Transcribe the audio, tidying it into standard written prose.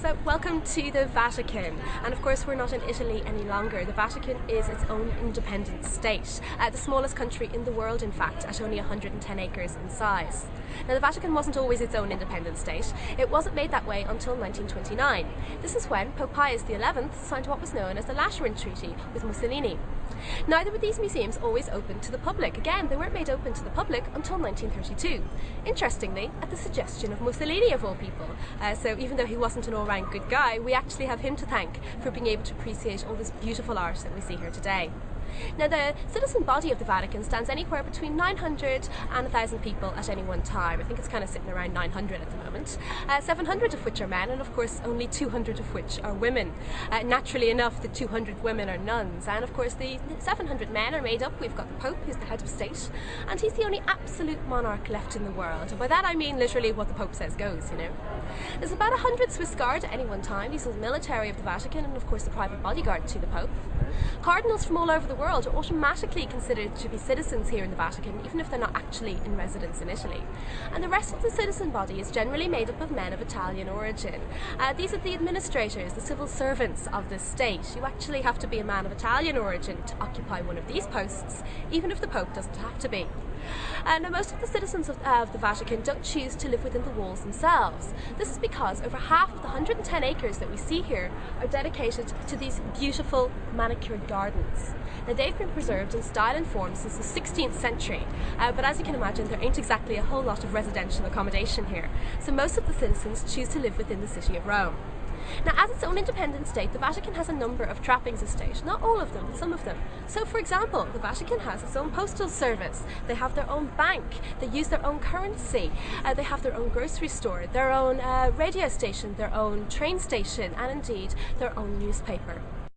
So welcome to the Vatican, and of course we're not in Italy any longer. The Vatican is its own independent state, the smallest country in the world in fact, at only 110 acres in size. Now the Vatican wasn't always its own independent state. It wasn't made that way until 1929. This is when Pope Pius XI signed what was known as the Lateran Treaty with Mussolini. Neither were these museums always open to the public. Again, they weren't made open to the public until 1932. Interestingly, at the suggestion of Mussolini of all people. So even though he wasn't an all-round good guy, we actually have him to thank for being able to appreciate all this beautiful art that we see here today. Now the citizen body of the Vatican stands anywhere between 900 and 1,000 people at any one time. I think it's kind of sitting around 900 at the moment, 700 of which are men, and of course only 200 of which are women. Naturally enough, the 200 women are nuns, and of course the 700 men are made up. We've got the Pope, who's the head of state, and he's the only absolute monarch left in the world. And by that I mean literally what the Pope says goes, you know. There's about 100 Swiss guards at any one time. These are the military of the Vatican and of course the private bodyguard to the Pope. Cardinals from all over the world are automatically considered to be citizens here in the Vatican, even if they're not actually in residence in Italy. And the rest of the citizen body is generally made up of men of Italian origin. These are the administrators, the civil servants of the state. You actually have to be a man of Italian origin to occupy one of these posts, even if the Pope doesn't have to be. Now most of the citizens of the Vatican don't choose to live within the walls themselves. This is because over half of the 110 acres that we see here are dedicated to these beautiful manicured gardens. Now they've been preserved in style and form since the 16th century, but as you can imagine there ain't exactly a whole lot of residential accommodation here, so most of the citizens choose to live within the city of Rome. Now, as its own independent state, the Vatican has a number of trappings of state. Not all of them, but some of them. So, for example, the Vatican has its own postal service. They have their own bank. They use their own currency. They have their own grocery store, their own radio station, their own train station, and indeed their own newspaper.